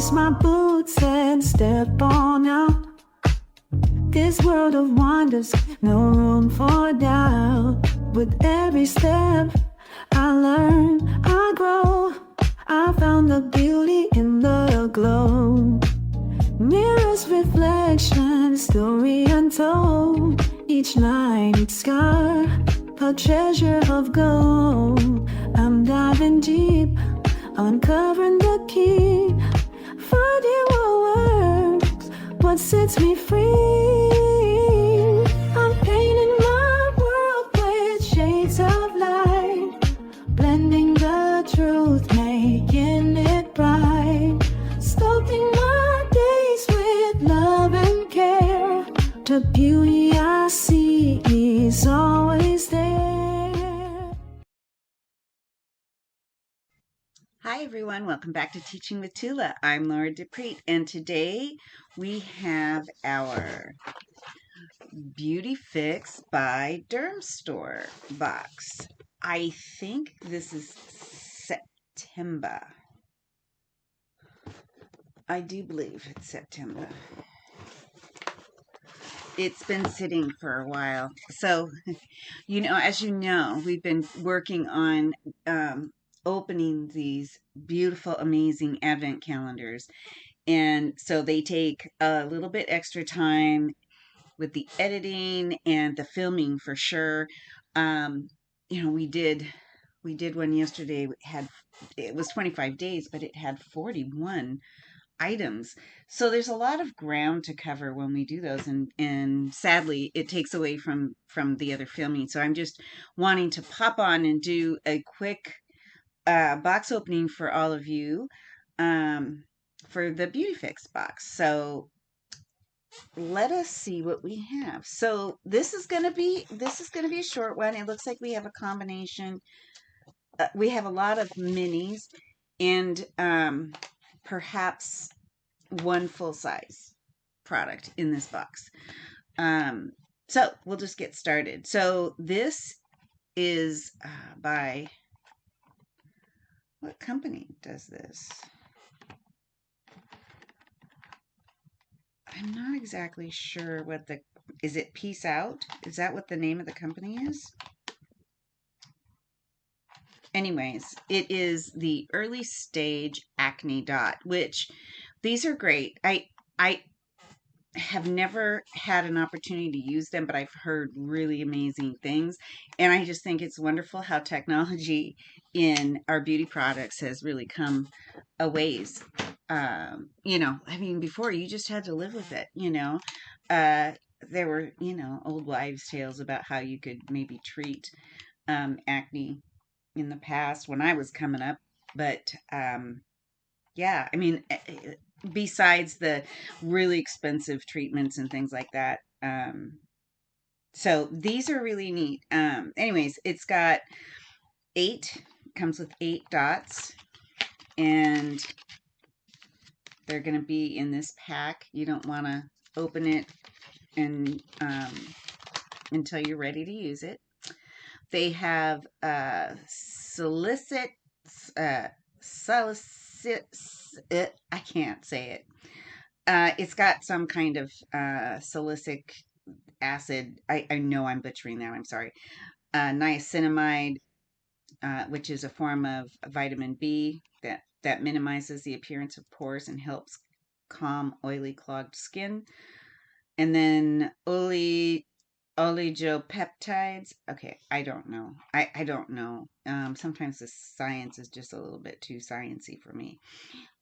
lace my boots and step on out. This world of wonders, no room for doubt. With every step I learn, I grow. I found the beauty in the glow. Mirrors, reflections, story untold. Each night, each scar, a treasure of gold. I'm diving deep, uncovering the key, finding what works, what sets me free. I'm painting my world with shades of light, blending the truth, making it bright, sculpting my days with love and care. The beauty I see is always there. Hi everyone, welcome back to Teaching with Tula. I'm Laura DePreet, and today we have our Beauty Fix by Dermstore box. I think this is September. I do believe it's September. It's been sitting for a while. So, as you know, we've been working on opening these beautiful, amazing advent calendars. And so they take a little bit extra time with the editing and the filming for sure. Um, we did one yesterday. It was 25 days, but it had 41 items. So there's a lot of ground to cover when we do those, and sadly it takes away from the other filming. So I'm just wanting to pop on and do a quick box opening for all of you for the Beauty Fix box. So let us see what we have. So this is going to be a short one. It looks like we have a combination. We have a lot of minis and perhaps one full size product in this box. So we'll just get started. So this is by what company does this? I'm not exactly sure is it Peace Out? Is that what the name of the company is? Anyways, it is the Early Stage Acne Dot, which these are great. I have never had an opportunity to use them, but I've heard really amazing things. And I just think it's wonderful how technology in our beauty products has really come a ways. Before you just had to live with it, there were, old wives' tales about how you could maybe treat acne in the past when I was coming up. But yeah, I mean, besides the really expensive treatments and things like that. So these are really neat. Anyways, it's got comes with 8 dots, and they're going to be in this pack. You don't want to open it and until you're ready to use it. They have solicit. I can't say it. It's got some kind of salicylic acid. I know I'm butchering that. I'm sorry. Niacinamide, which is a form of vitamin B that minimizes the appearance of pores and helps calm oily, clogged skin. And then oligopeptides. Okay, I don't know. I don't know. Sometimes the science is just a little bit too sciencey for me.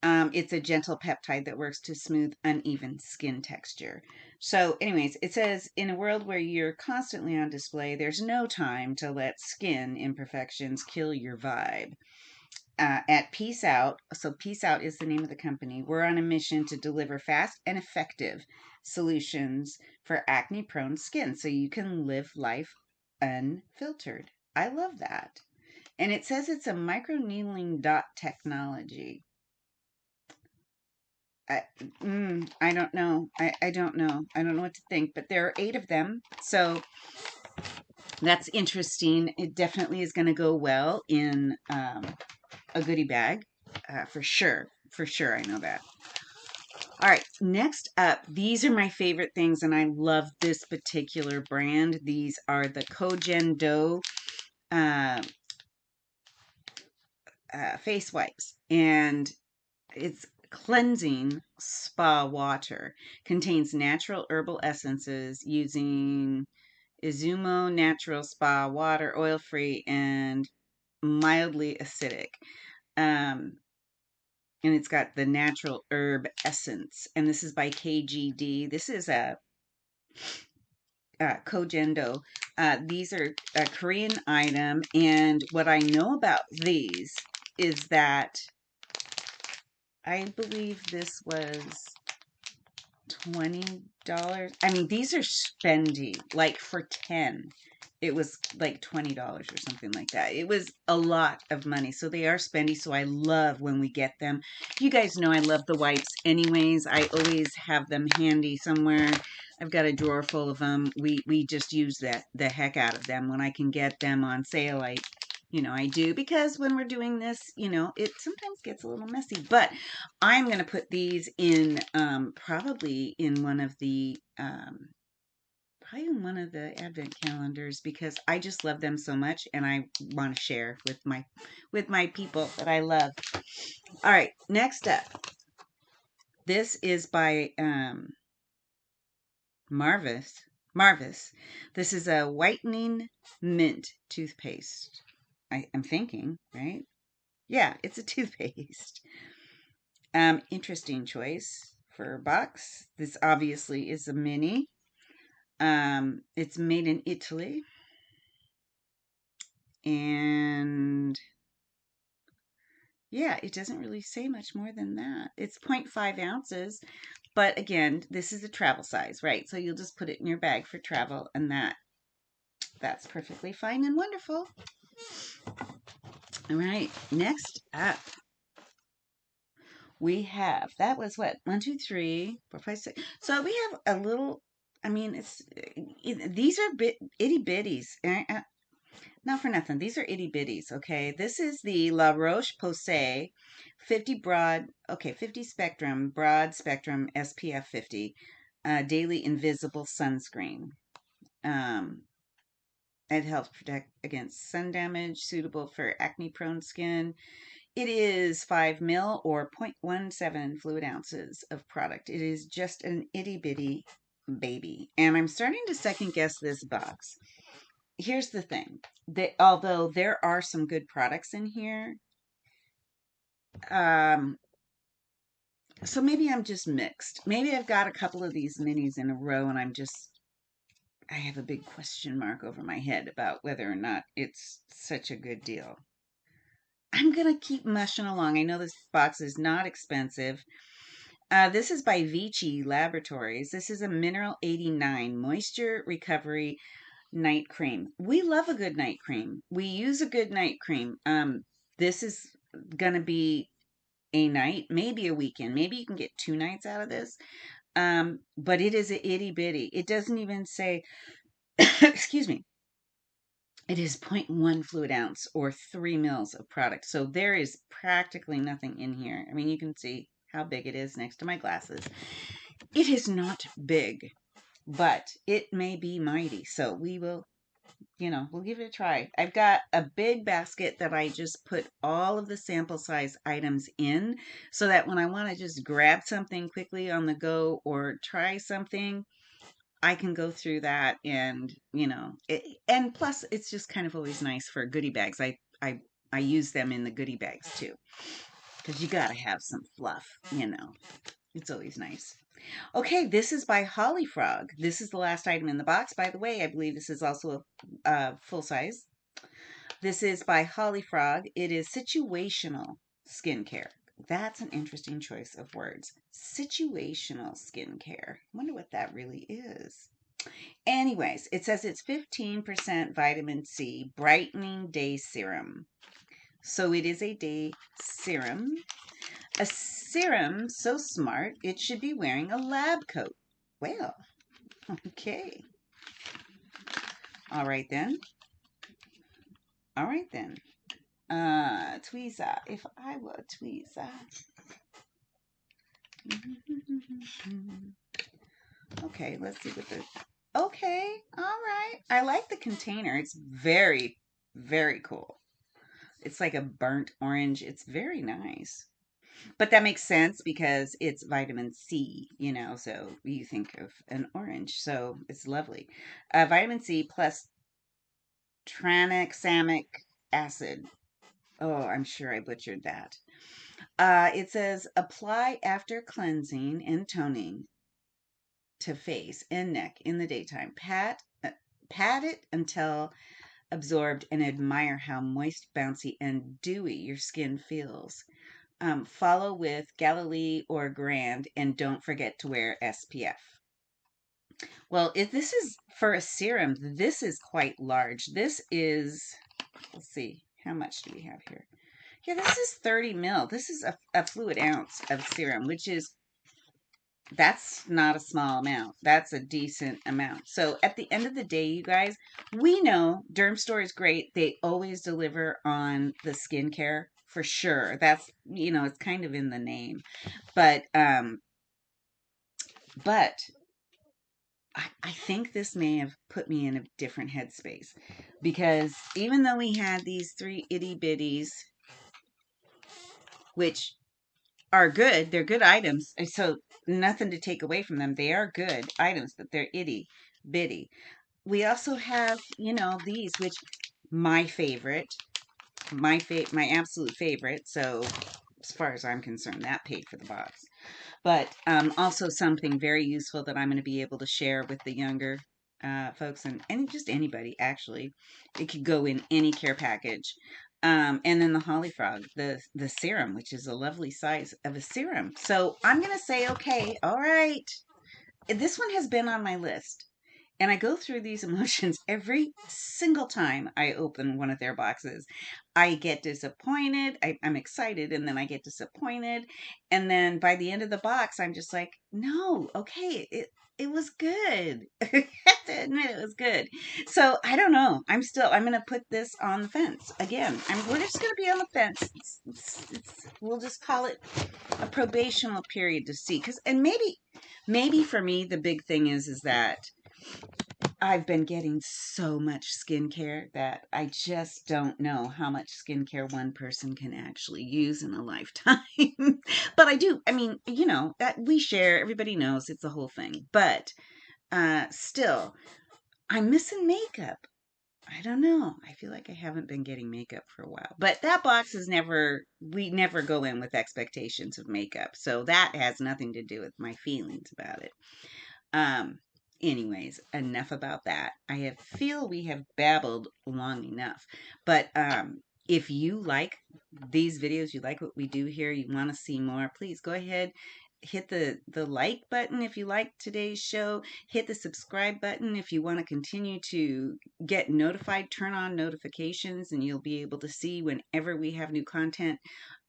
It's a gentle peptide that works to smooth uneven skin texture. So, anyways, it says, in a world where you're constantly on display, there's no time to let skin imperfections kill your vibe. At Peace Out, so Peace Out is the name of the company, we're on a mission to deliver fast and effective solutions for acne-prone skin so you can live life unfiltered. I love that. And it says it's a microneedling dot technology. I don't know. I don't know. I don't know what to think, but there are 8 of them. So that's interesting. It definitely is going to go well in a goodie bag, for sure. For sure, I know that. All right, next up, these are my favorite things, and I love this particular brand. These are the Kojen Do uh, face wipes, and it's cleansing spa water. Contains natural herbal essences using Izumo natural spa water, oil-free and mildly acidic. Um, and it's got the natural herb essence. And this is by KGD. This is a Kojendo. These are a Korean item, and what I know about these is that I believe this was $20. I mean, these are spendy. Like for 10, it was like $20 or something like that. It was a lot of money. So they are spendy. So I love when we get them. You guys know I love the wipes anyways. I always have them handy somewhere. I've got a drawer full of them. We just use the heck out of them when I can get them on sale. I do, because when we're doing this, it sometimes gets a little messy, but I'm going to put these in probably in one of the advent calendars, because I just love them so much and I want to share with my people that I love. All right, next up. This is by Marvis. Marvis. This is a whitening mint toothpaste. I'm thinking, right? Yeah, it's a toothpaste. Interesting choice for a box. This obviously is a mini. It's made in Italy. And yeah, it doesn't really say much more than that. It's 0.5 ounces. But again, this is a travel size, right? So you'll just put it in your bag for travel, and that's perfectly fine and wonderful. All right, next up, we have, that was what, 1, 2, 3, 4, 5, 6. So we have a little, I mean, these are itty bitties. Not for nothing. These are itty bitties. Okay. This is the La Roche Posay 50 spectrum, broad spectrum SPF 50, daily invisible sunscreen. Um, it helps protect against sun damage, suitable for acne prone skin. It is 5 mil or 0.17 fluid ounces of product. It is just an itty bitty baby. And I'm starting to second guess this box. Here's the thing. Although there are some good products in here, um, so maybe I'm just mixed. Maybe I've got a couple of these minis in a row and I have a big question mark over my head about whether or not it's such a good deal. I'm going to keep mushing along. I know this box is not expensive. This is by Vici Laboratories. This is a Mineral 89 Moisture Recovery Night Cream. We love a good night cream. We use a good night cream. This is going to be a night, maybe a weekend. Maybe you can get 2 nights out of this. But it is a itty bitty. It doesn't even say, excuse me, it is 0.1 fluid ounce or 3 mils of product. So there is practically nothing in here. I mean, you can see how big it is next to my glasses. It is not big, but it may be mighty. So we'll give it a try. I've got a big basket that I just put all of the sample size items in, so that when I want to just grab something quickly on the go or try something, I can go through that, and plus it's just kind of always nice for goodie bags. I use them in the goodie bags too, because you got to have some fluff. It's always nice. Okay, this is by Holly Frog. This is the last item in the box. By the way, I believe this is also a full size. This is by Holly Frog. It is situational skincare. That's an interesting choice of words. Situational skincare. I wonder what that really is. Anyways, it says it's 15% vitamin C brightening day serum. So it is a day serum. A serum so smart it should be wearing a lab coat. Well, okay. All right then. All right then. Tweezer. If I were a tweezer. Okay, let's see what the. Okay, all right. I like the container. It's very, very cool. It's like a burnt orange. It's very nice. But that makes sense because it's vitamin C, so you think of an orange. So it's lovely. Vitamin C plus tranexamic acid. Oh, I'm sure I butchered that. It says apply after cleansing and toning to face and neck in the daytime. Pat it until absorbed and admire how moist, bouncy, and dewy your skin feels. Follow with Galilee or Grand, and don't forget to wear SPF. Well, if this is for a serum, this is quite large. This is, let's see, how much do we have here? Yeah, this is 30 mil. This is a fluid ounce of serum, which is, that's not a small amount. That's a decent amount. So at the end of the day, you guys, we know Dermstore is great. They always deliver on the skincare for sure. That's, it's kind of in the name. But I think this may have put me in a different headspace because even though we had these three itty bitties, which are good, they're good items. So nothing to take away from them. They are good items, but they're itty bitty. We also have, these, which my favorite, my absolute favorite. So as far as I'm concerned, that paid for the box. But also something very useful that I'm going to be able to share with the younger folks and just anybody, actually. It could go in any care package. And then the Holly Frog, the serum, which is a lovely size of a serum. So I'm going to say, okay, all right. This one has been on my list. And I go through these emotions every single time I open one of their boxes. I get disappointed. I'm excited, and then I get disappointed. And then by the end of the box, I'm just like, no, okay, it was good. I have to admit it was good. So I don't know. I'm going to put this on the fence again. We're just going to be on the fence. We'll just call it a probational period to see. And maybe for me, the big thing is that I've been getting so much skincare that I just don't know how much skincare one person can actually use in a lifetime. But I do. I mean, that we share, everybody knows it's a whole thing. But still, I'm missing makeup. I don't know. I feel like I haven't been getting makeup for a while. But that box is we never go in with expectations of makeup. So that has nothing to do with my feelings about it. Um, Anyways, enough about that. Feel we have babbled long enough. But if you like these videos, you like what we do here, you want to see more, please go ahead, hit the like button if you like today's show, hit the subscribe button if you want to continue to get notified, turn on notifications, and you'll be able to see whenever we have new content.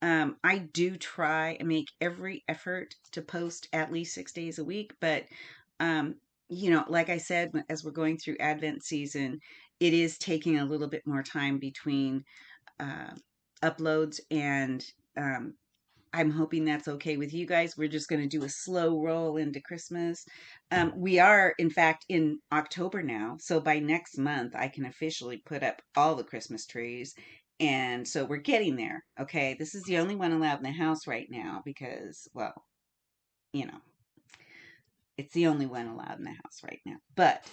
I do try and make every effort to post at least 6 days a week, but um, like I said, as we're going through Advent season, it is taking a little bit more time between uh, uploads, and I'm hoping that's okay with you guys. We're just going to do a slow roll into Christmas. We are, in fact, in October now, so by next month, I can officially put up all the Christmas trees. And so we're getting there. Okay, this is the only one allowed in the house right now because, well, you know, it's the only one allowed in the house right now. But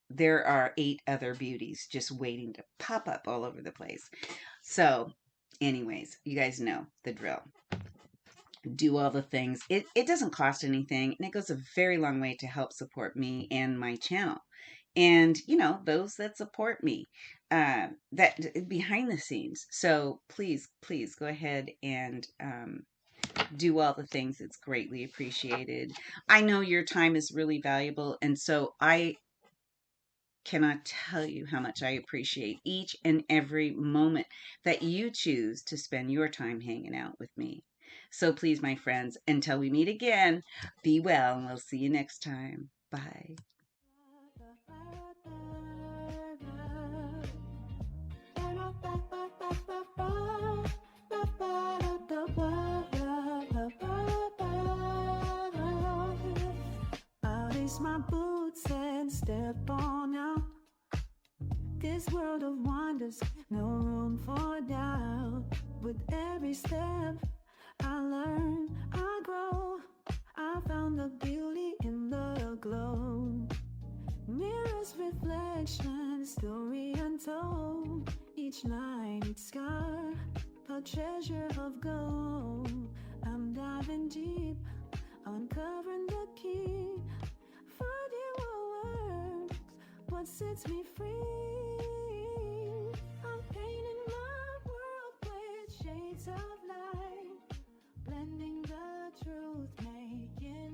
there are 8 other beauties just waiting to pop up all over the place. So, anyways, you guys know the drill. Do all the things. It doesn't cost anything, and it goes a very long way to help support me and my channel. And, those that support me, that behind the scenes. So please go ahead and do all the things. It's greatly appreciated. I know your time is really valuable, and so I cannot tell you how much I appreciate each and every moment that you choose to spend your time hanging out with me. So please, my friends, until we meet again, be well, and we'll see you next time. Bye. lace my boots and step on out. This world of wonders, no room for doubt. With every step I learn, I grow. I found the beauty in the glow. Mirrors, reflection, story untold. Each line, each scar, a treasure of gold. I'm diving deep, uncovering the key. Finding what works, what sets me free. I'm painting my world with shades of light, blending the truth, making